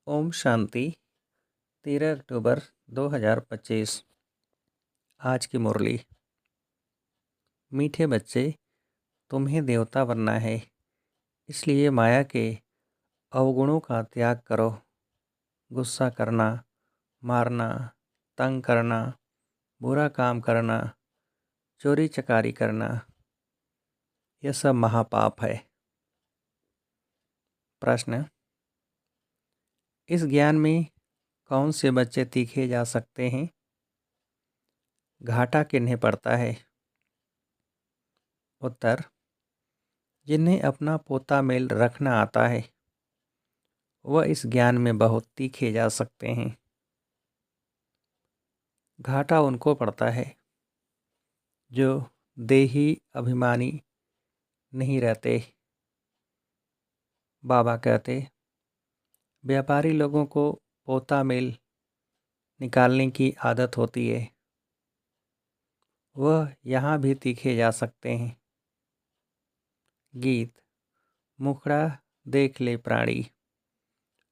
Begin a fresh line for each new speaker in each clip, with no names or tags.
ओम शांति। 13 अक्टूबर 2025। आज की मुरली। मीठे बच्चे, तुम्हें देवता बनना है, इसलिए माया के अवगुणों का त्याग करो। गुस्सा करना, मारना, तंग करना, बुरा काम करना, चोरी चकारी करना, यह सब महापाप है। प्रश्न: इस ज्ञान में कौन से बच्चे तीखे जा सकते हैं? घाटा किन्हें पड़ता है? उत्तर: जिन्हें अपना पोता मेल रखना आता है, वह इस ज्ञान में बहुत तीखे जा सकते हैं। घाटा उनको पड़ता है जो देही अभिमानी नहीं रहते। बाबा कहते, व्यापारी लोगों को पोता मेल निकालने की आदत होती है, वह यहाँ भी तीखे जा सकते हैं। गीत। मुखड़ा देख ले प्राणी।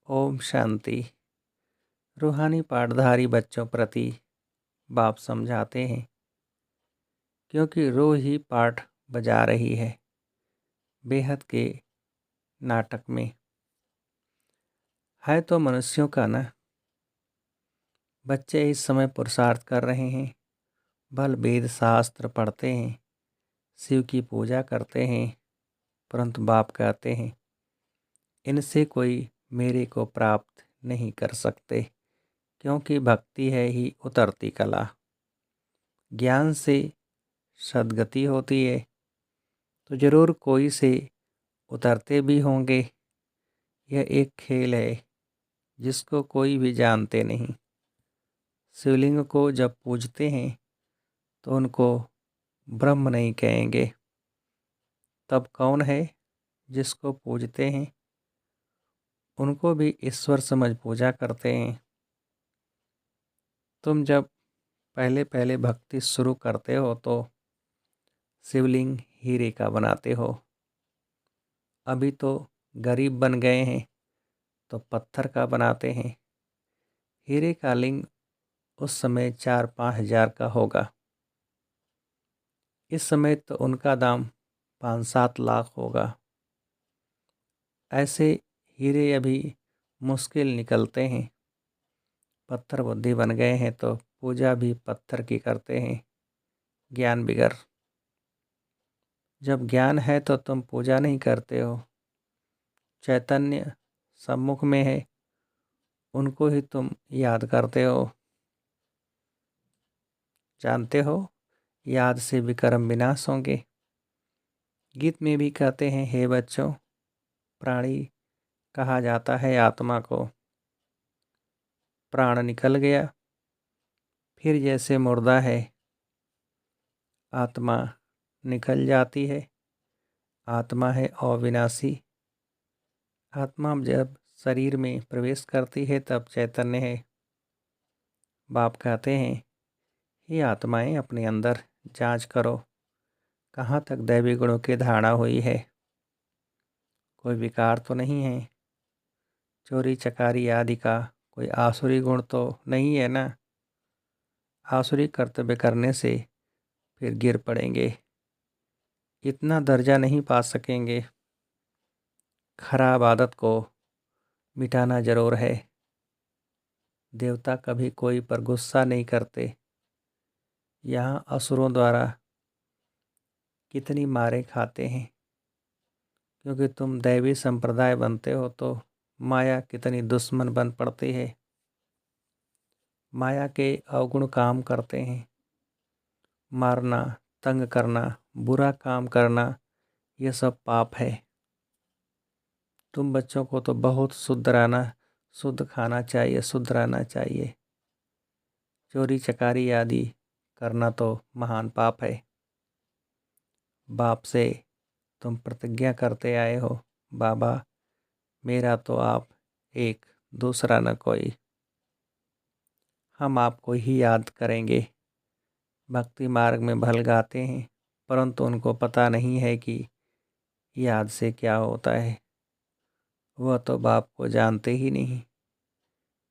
ओम शांति। रूहानी पाठधारी बच्चों प्रति बाप समझाते हैं, क्योंकि रूह ही पाठ बजा रही है बेहद के नाटक में। है तो मनुष्यों का न। बच्चे इस समय पुरुषार्थ कर रहे हैं, भल वेद शास्त्र पढ़ते हैं, शिव की पूजा करते हैं, परंतु बाप कहते हैं, इनसे कोई मेरे को प्राप्त नहीं कर सकते, क्योंकि भक्ति है ही उतरती कला। ज्ञान से सद्गति होती है, तो जरूर कोई से उतरते भी होंगे। यह एक खेल है जिसको कोई भी जानते नहीं। शिवलिंग को जब पूजते हैं तो उनको ब्रह्म नहीं कहेंगे, तब कौन है जिसको पूजते हैं? उनको भी ईश्वर समझ पूजा करते हैं। तुम जब पहले पहले भक्ति शुरू करते हो तो शिवलिंग हीरे का बनाते हो। अभी तो गरीब बन गए हैं तो पत्थर का बनाते हैं। हीरे का लिंग उस समय 4-5 हजार का होगा। इस समय तो उनका दाम 5-7 लाख होगा। ऐसे हीरे अभी मुश्किल निकलते हैं। पत्थर बुद्धि बन गए हैं तो पूजा भी पत्थर की करते हैं, ज्ञान बिगर। जब ज्ञान है तो तुम पूजा नहीं करते हो। चैतन्य सम्मुख में है, उनको ही तुम याद करते हो। जानते हो, याद से विकर्म विनाश होंगे। गीत में भी कहते हैं, हे बच्चों, प्राणी कहा जाता है आत्मा को। प्राण निकल गया, फिर जैसे मुर्दा है, आत्मा निकल जाती है। आत्मा है अविनाशी। आत्मा जब शरीर में प्रवेश करती है तब चैतन्य है। बाप कहते हैं, ये आत्माएं अपने अंदर जांच करो, कहाँ तक दैवी गुणों की धारणा हुई है। कोई विकार तो नहीं है। चोरी चकारी आदि का कोई आसुरी गुण तो नहीं है ना। आसुरी कर्तव्य करने से फिर गिर पड़ेंगे, इतना दर्जा नहीं पा सकेंगे। खराब आदत को मिटाना जरूर है। देवता कभी कोई पर गुस्सा नहीं करते। यहाँ असुरों द्वारा कितनी मारें खाते हैं, क्योंकि तुम दैवी संप्रदाय बनते हो तो माया कितनी दुश्मन बन पड़ती है। माया के अवगुण काम करते हैं। मारना, तंग करना, बुरा काम करना, यह सब पाप है। तुम बच्चों को तो बहुत शुद्ध रहना, शुद्ध खाना चाहिए, शुद्ध रहना चाहिए। चोरी चकारी आदि करना तो महान पाप है। बाप से तुम प्रतिज्ञा करते आए हो, बाबा मेरा तो आप एक, दूसरा न कोई। हम आपको ही याद करेंगे। भक्ति मार्ग में भल गाते हैं, परंतु उनको पता नहीं है कि याद से क्या होता है। वह तो बाप को जानते ही नहीं।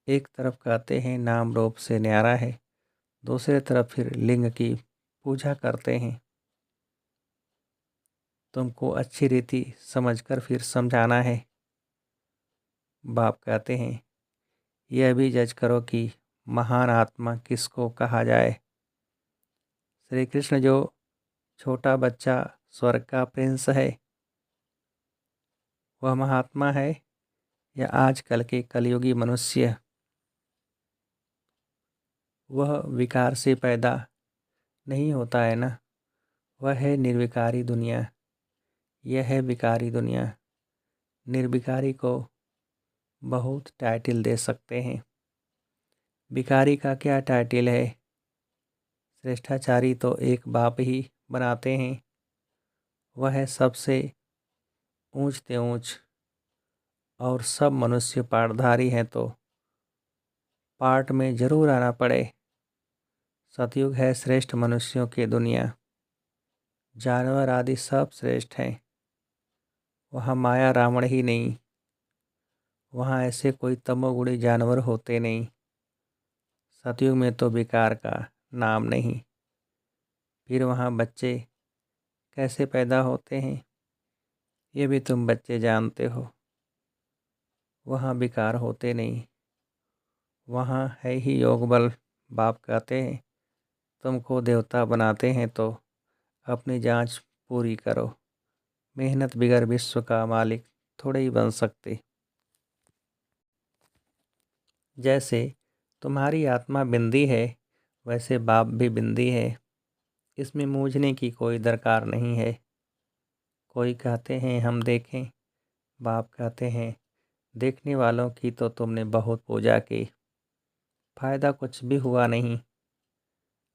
एक तरफ कहते हैं नाम रूप से न्यारा है, दूसरे तरफ फिर लिंग की पूजा करते हैं। तुमको अच्छी रीति समझकर फिर समझाना है। बाप कहते हैं यह भी जज करो कि महान आत्मा किसको कहा जाए। श्री कृष्ण जो छोटा बच्चा स्वर्ग का प्रिंस है, वह महात्मा है या आजकल के कलयुगी मनुष्य? वह विकार से पैदा नहीं होता है ना, वह है निर्विकारी दुनिया। यह है विकारी दुनिया। निर्विकारी को बहुत टाइटल दे सकते हैं, विकारी का क्या टाइटल है? श्रेष्ठाचारी तो एक बाप ही बनाते हैं। वह है सबसे ऊंचते ऊंच, और सब मनुष्य पाठधारी हैं तो पाठ में जरूर आना पड़े। सतयुग है श्रेष्ठ मनुष्यों की दुनिया। जानवर आदि सब श्रेष्ठ हैं। वहाँ माया रावण ही नहीं, वहाँ ऐसे कोई तमोगुणी जानवर होते नहीं। सतयुग में तो विकार का नाम नहीं। फिर वहाँ बच्चे कैसे पैदा होते हैं, ये भी तुम बच्चे जानते हो। वहाँ विकार होते नहीं, वहाँ है ही योग बल। बाप कहते हैं तुमको देवता बनाते हैं तो अपनी जांच पूरी करो। मेहनत बिगर विश्व का मालिक थोड़े ही बन सकते। जैसे तुम्हारी आत्मा बिंदी है, वैसे बाप भी बिंदी है। इसमें मूझने की कोई दरकार नहीं है। कोई कहते हैं हम देखें, बाप कहते हैं देखने वालों की तो तुमने बहुत पूजा की, फायदा कुछ भी हुआ नहीं।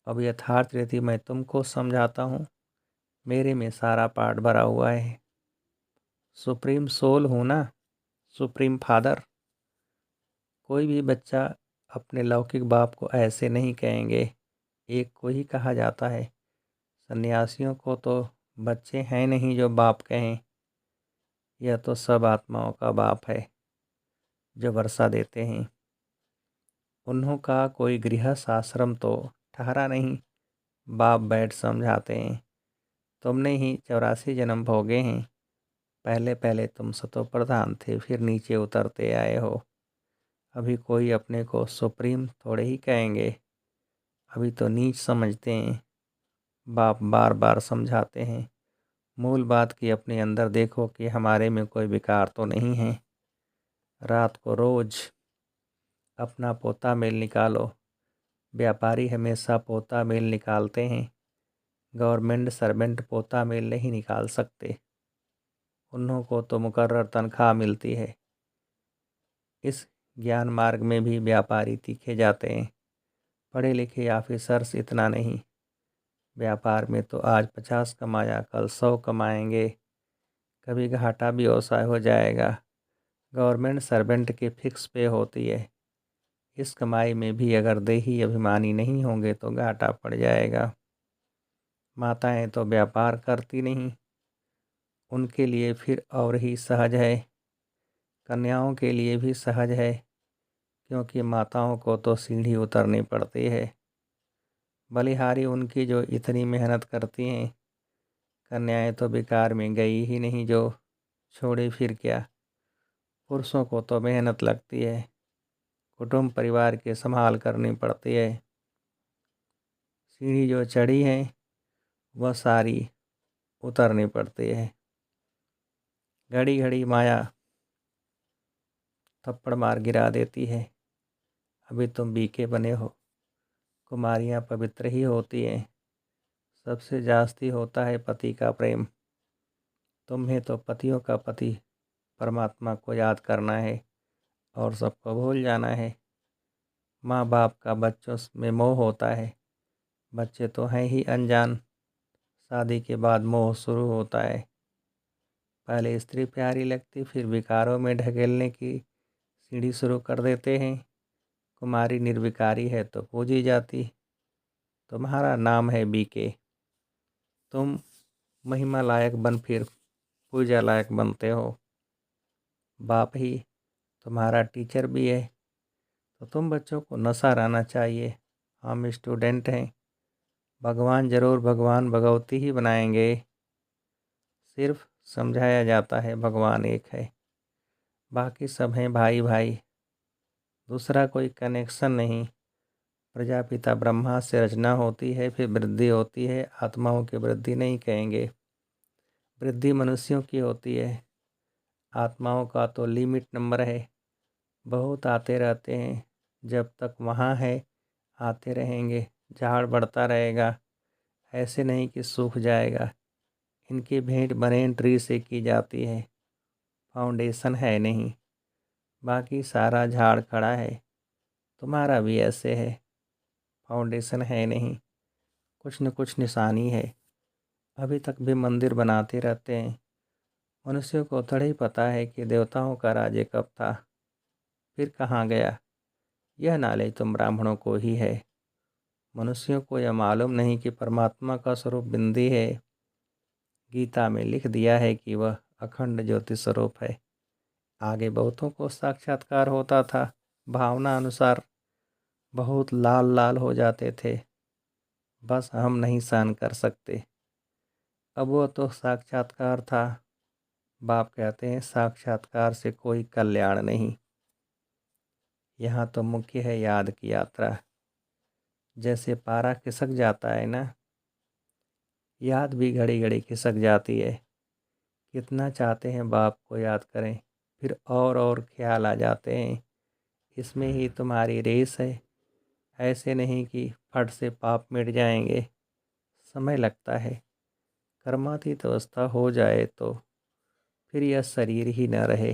अब यथार्थ रीति मैं तुमको समझाता हूँ। मेरे में सारा पाठ भरा हुआ है। सुप्रीम सोल हूँ ना, सुप्रीम फादर। कोई भी बच्चा अपने लौकिक बाप को ऐसे नहीं कहेंगे, एक को ही कहा जाता है। सन्यासियों को तो बच्चे हैं नहीं जो बाप कहें। यह तो सब आत्माओं का बाप है जो वर्षा देते हैं। उन्हों का कोई गृहस्थ आश्रम तो ठहरा नहीं। बाप बैठ समझाते हैं तुमने ही 84 जन्म भोगे हैं। पहले पहले तुम सतो प्रधान थे, फिर नीचे उतरते आए हो। अभी कोई अपने को सुप्रीम थोड़े ही कहेंगे, अभी तो नीच समझते हैं। बाप बार बार समझाते हैं मूल बात कि अपने अंदर देखो कि हमारे में कोई विकार तो नहीं है। रात को रोज अपना पोता मेल निकालो। व्यापारी हमेशा पोता मेल निकालते हैं, गवर्नमेंट सर्वेंट पोता मेल नहीं निकाल सकते। उन्हों को तो मुकर्रर तनख्वाह मिलती है। इस ज्ञान मार्ग में भी व्यापारी तीखे जाते हैं, पढ़े लिखे ऑफिसर्स इतना नहीं। व्यापार में तो आज 50 कमाया कल 100 कमाएंगे, कभी घाटा भी व्यवसाय हो जाएगा। गवर्नमेंट सर्वेंट की फिक्स पे होती है। इस कमाई में भी अगर देही अभिमानी नहीं होंगे तो घाटा पड़ जाएगा। माताएं तो व्यापार करती नहीं, उनके लिए फिर और ही सहज है। कन्याओं के लिए भी सहज है, क्योंकि माताओं को तो सीढ़ी उतरनी पड़ती है। बलिहारी उनकी जो इतनी मेहनत करती हैं। कन्याएं तो बेकार में गई ही नहीं जो छोड़े फिर क्या। पुरुषों को तो मेहनत लगती है, कुटुंब परिवार के संभाल करनी पड़ती है। सीढ़ी जो चढ़ी है वह सारी उतरनी पड़ती है। घड़ी घड़ी माया थप्पड़ मार गिरा देती है। अभी तुम बीके बने हो। कुमारियाँ पवित्र ही होती हैं। सबसे जास्ती होता है पति का प्रेम। तुम्हें तो पतियों का पति परमात्मा को याद करना है और सबको भूल जाना है। माँ बाप का बच्चों में मोह होता है। बच्चे तो हैं ही अनजान, शादी के बाद मोह शुरू होता है। पहले स्त्री प्यारी लगती, फिर विकारों में ढकेलने की सीढ़ी शुरू कर देते हैं। कुमारी निर्विकारी है तो पूजी जाती। तुम्हारा नाम है बीके। तुम महिमा लायक बन फिर पूजा लायक बनते हो। बाप ही तुम्हारा टीचर भी है, तो तुम बच्चों को नशा रहना चाहिए, हम स्टूडेंट हैं, भगवान जरूर भगवान भगवती ही बनाएंगे। सिर्फ समझाया जाता है भगवान एक है, बाकी सब हैं भाई भाई, दूसरा कोई कनेक्शन नहीं। प्रजापिता ब्रह्मा से रचना होती है, फिर वृद्धि होती है, आत्माओं की वृद्धि नहीं कहेंगे, वृद्धि मनुष्यों की होती है। आत्माओं का तो लिमिट नंबर है, बहुत आते रहते हैं, जब तक वहाँ है आते रहेंगे, झाड़ बढ़ता रहेगा, ऐसे नहीं कि सूख जाएगा। इनकी भेंट बनेन ट्री से की जाती है, फाउंडेशन है नहीं, बाकी सारा झाड़ खड़ा है। तुम्हारा भी ऐसे है, फाउंडेशन है नहीं, कुछ न कुछ निशानी है। अभी तक भी मंदिर बनाते रहते हैं। मनुष्यों को थोड़ा ही पता है कि देवताओं का राज्य कब था, फिर कहाँ गया। यह नॉलेज तुम ब्राह्मणों को ही है। मनुष्यों को यह मालूम नहीं कि परमात्मा का स्वरूप बिंदी है। गीता में लिख दिया है कि वह अखंड ज्योति स्वरूप है। आगे बहुतों को साक्षात्कार होता था, भावना अनुसार बहुत लाल लाल हो जाते थे, बस हम नहीं सहन कर सकते। अब वो तो साक्षात्कार था। बाप कहते हैं साक्षात्कार से कोई कल्याण नहीं। यहाँ तो मुख्य है याद की यात्रा। जैसे पारा खिसक जाता है ना, याद भी घड़ी घड़ी खिसक जाती है। कितना चाहते हैं बाप को याद करें, फिर और ख्याल आ जाते हैं। इसमें ही तुम्हारी रेस है। ऐसे नहीं कि फट से पाप मिट जाएंगे, समय लगता है। कर्मातीत अवस्था हो जाए तो फिर यह शरीर ही न रहे,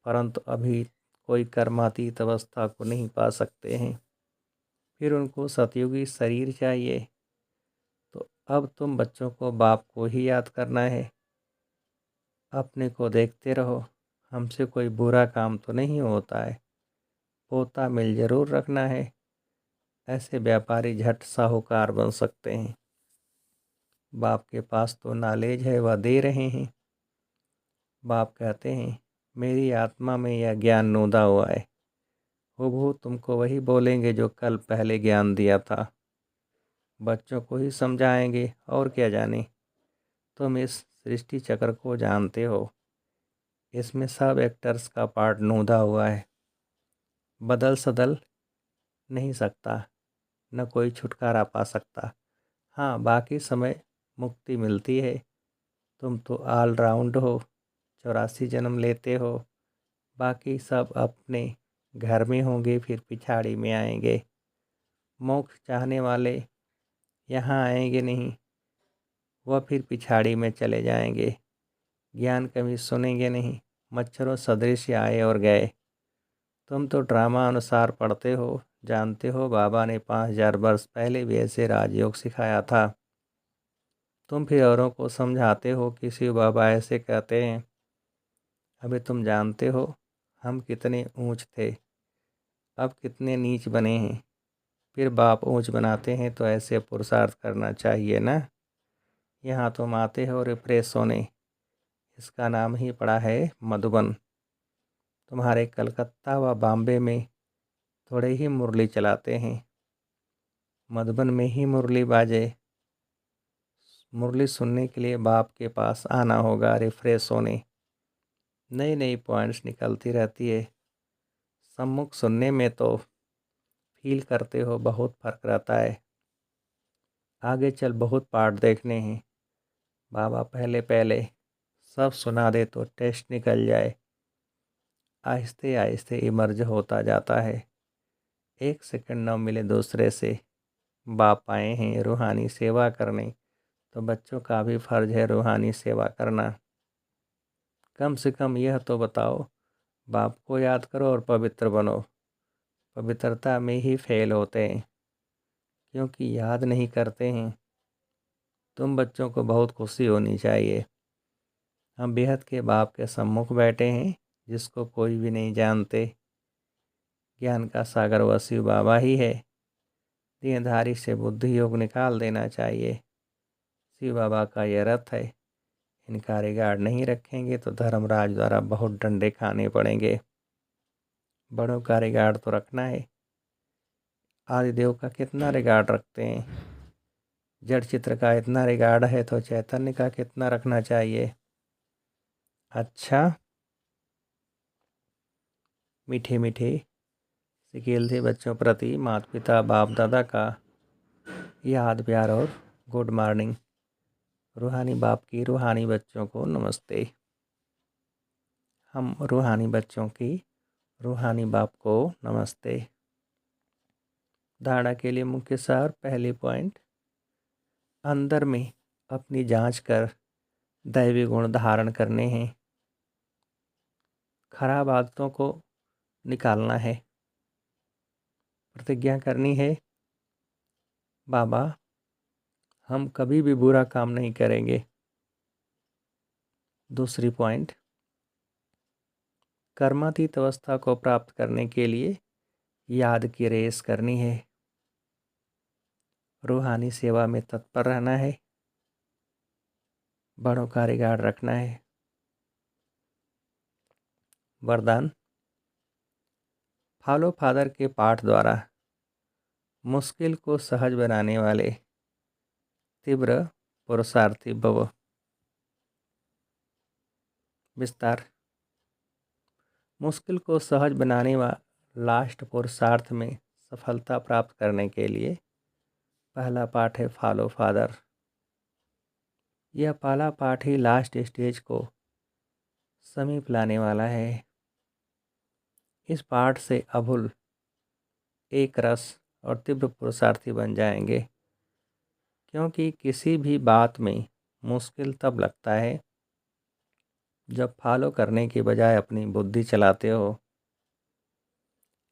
परंतु अभी कोई कर्मातीत अवस्था को नहीं पा सकते हैं, फिर उनको सतयुगी शरीर चाहिए। तो अब तुम बच्चों को बाप को ही याद करना है। अपने को देखते रहो, हमसे कोई बुरा काम तो नहीं होता है। पोता मिल जरूर रखना है, ऐसे व्यापारी झट साहूकार बन सकते हैं। बाप के पास तो नॉलेज है, वह दे रहे हैं। बाप कहते हैं मेरी आत्मा में यह ज्ञान नोदा हुआ है, वो तुमको वही बोलेंगे जो कल पहले ज्ञान दिया था। बच्चों को ही समझाएंगे और क्या जाने। तुम इस सृष्टि चक्र को जानते हो, इसमें सब एक्टर्स का पार्ट नोदा हुआ है। बदल सदल नहीं सकता, न कोई छुटकारा पा सकता। हाँ, बाकी समय मुक्ति मिलती है। तुम तो ऑल राउंड हो, 84 जन्म लेते हो। बाकी सब अपने घर में होंगे, फिर पिछाड़ी में आएंगे। मोक्ष चाहने वाले यहाँ आएंगे नहीं, वह फिर पिछाड़ी में चले जाएंगे। ज्ञान कभी सुनेंगे नहीं, मच्छरों सदृश आए और गए। तुम तो ड्रामा अनुसार पढ़ते हो, जानते हो बाबा ने 5000 वर्ष पहले भी ऐसे राजयोग सिखाया था। तुम फिर औरों को समझाते हो कि शिव बाबा ऐसे कहते हैं। अभी तुम जानते हो हम कितने ऊंच थे, अब कितने नीच बने हैं। फिर बाप ऊंच बनाते हैं तो ऐसे पुरुषार्थ करना चाहिए ना। यहाँ तुम आते हो रिफ्रेश होने, इसका नाम ही पड़ा है मधुबन। तुम्हारे कलकत्ता व बॉम्बे में थोड़े ही मुरली चलाते हैं, मधुबन में ही मुरली बाजे। मुरली सुनने के लिए बाप के पास आना होगा रिफ्रेश होने। नई नई पॉइंट्स निकलती रहती है। सम्मुख सुनने में तो फील करते हो बहुत फर्क रहता है। आगे चल बहुत पार्ट देखने हैं। बाबा पहले पहले सब सुना दे तो टेस्ट निकल जाए। आहिस्ते आहिस्ते इमर्ज होता जाता है। एक सेकंड न मिले दूसरे से। बाप आए हैं रूहानी सेवा करने, तो बच्चों का भी फर्ज है रूहानी सेवा करना। कम से कम यह तो बताओ, बाप को याद करो और पवित्र बनो। पवित्रता में ही फेल होते हैं, क्योंकि याद नहीं करते हैं। तुम बच्चों को बहुत खुशी होनी चाहिए। हम बेहद के बाप के सम्मुख बैठे हैं, जिसको कोई भी नहीं जानते। ज्ञान का सागर वह शिव बाबा ही है। देहधारी से बुद्धि योग निकाल देना चाहिए। शिव बाबा का यह रथ है। इनका रिगार्ड नहीं रखेंगे तो धर्मराज द्वारा बहुत डंडे खाने पड़ेंगे। बड़ों का रिगार्ड तो रखना है। आदिदेव का कितना रिगार्ड रखते हैं? जड़ चित्र का इतना रिगार्ड है तो चैतन्य का कितना रखना चाहिए? अच्छा, मीठे मीठे सिकेल बच्चों प्रति माता पिता बाप दादा का याद प्यार और गुड मॉर्निंग। रूहानी बाप की रूहानी बच्चों को नमस्ते। हम रूहानी बच्चों की रूहानी बाप को नमस्ते। धारणा के लिए मुख्य सार। पहली पॉइंट, अंदर में अपनी जांच कर दैवी गुण धारण करने हैं। खराब आदतों को निकालना है। प्रतिज्ञा करनी है, बाबा हम कभी भी बुरा काम नहीं करेंगे। दूसरी पॉइंट, कर्मातीत अवस्था को प्राप्त करने के लिए याद की रेस करनी है। रूहानी सेवा में तत्पर रहना है। बड़ों का रिगार्ड रखना है। वरदान, फॉलो फादर के पाठ द्वारा मुश्किल को सहज बनाने वाले तीव्र पुरुषार्थी भव। विस्तार, मुश्किल को सहज बनाने व लास्ट पुरुषार्थ में सफलता प्राप्त करने के लिए पहला पाठ है फॉलो फादर। यह पहला पाठ ही लास्ट स्टेज को समीप लाने वाला है। इस पाठ से अभुल एक रस और तीव्र पुरुषार्थी बन जाएंगे, क्योंकि किसी भी बात में मुश्किल तब लगता है जब फॉलो करने के बजाय अपनी बुद्धि चलाते हो।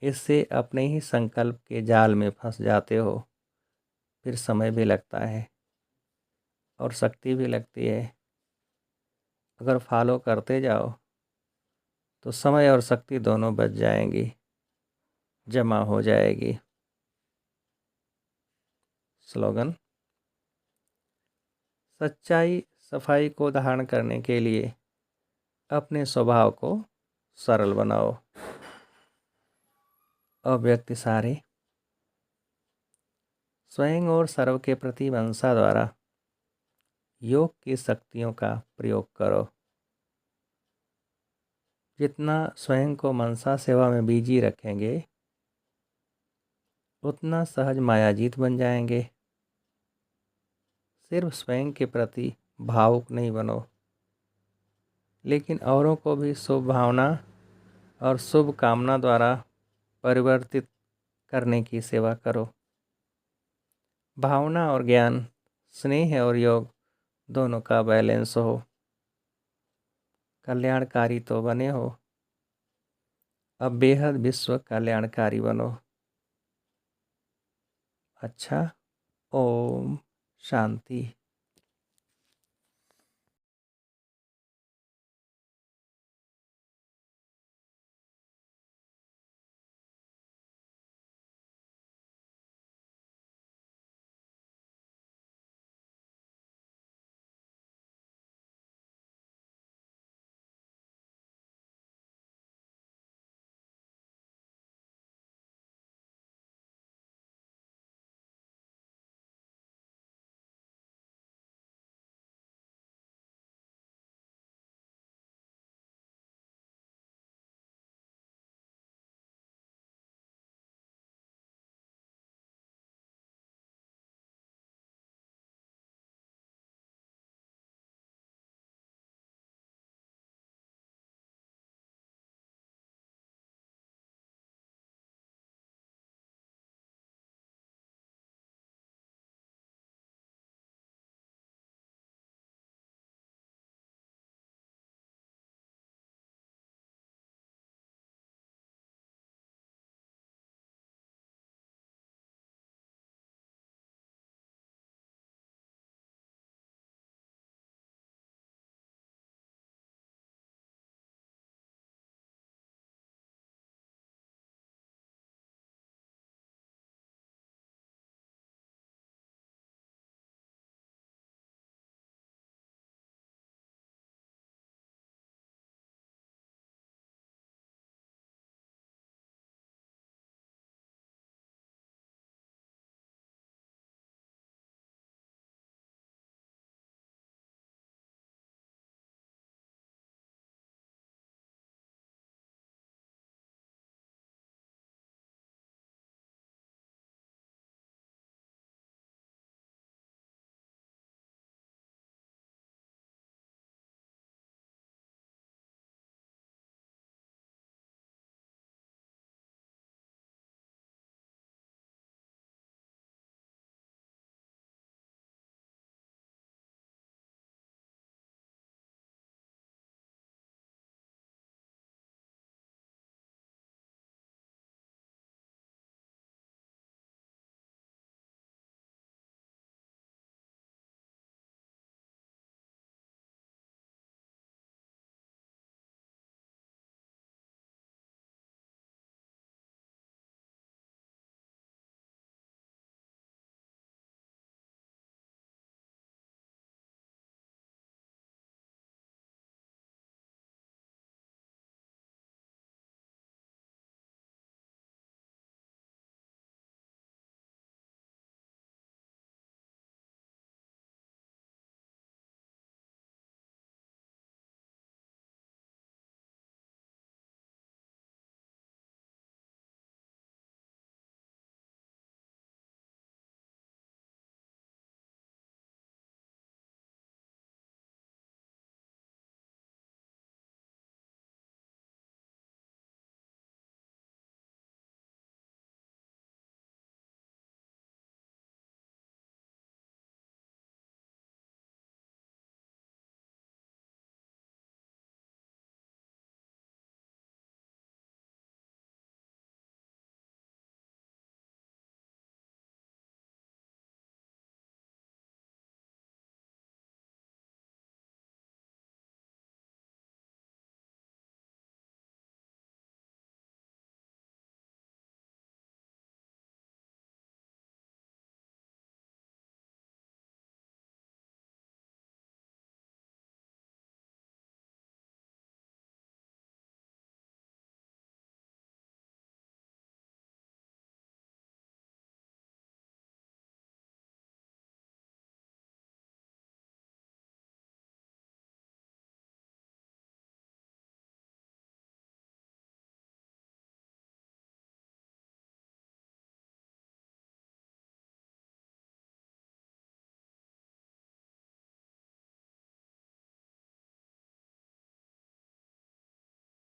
इससे अपने ही संकल्प के जाल में फंस जाते हो। फिर समय भी लगता है और शक्ति भी लगती है। अगर फॉलो करते जाओ तो समय और शक्ति दोनों बच जाएंगी, जमा हो जाएगी। स्लोगन, सच्चाई सफाई को धारण करने के लिए अपने स्वभाव को सरल बनाओ। अव्यक्त सारे, स्वयं और सर्व के प्रति मनसा द्वारा योग की शक्तियों का प्रयोग करो। जितना स्वयं को मनसा सेवा में बिजी रखेंगे उतना सहज मायाजीत बन जाएंगे। सिर्फ स्वयं के प्रति भावुक नहीं बनो, लेकिन औरों को भी शुभ भावना और शुभ कामना द्वारा परिवर्तित करने की सेवा करो। भावना और ज्ञान, स्नेह और योग दोनों का बैलेंस हो। कल्याणकारी तो बने हो, अब बेहद विश्व कल्याणकारी बनो। अच्छा, ओम शांति।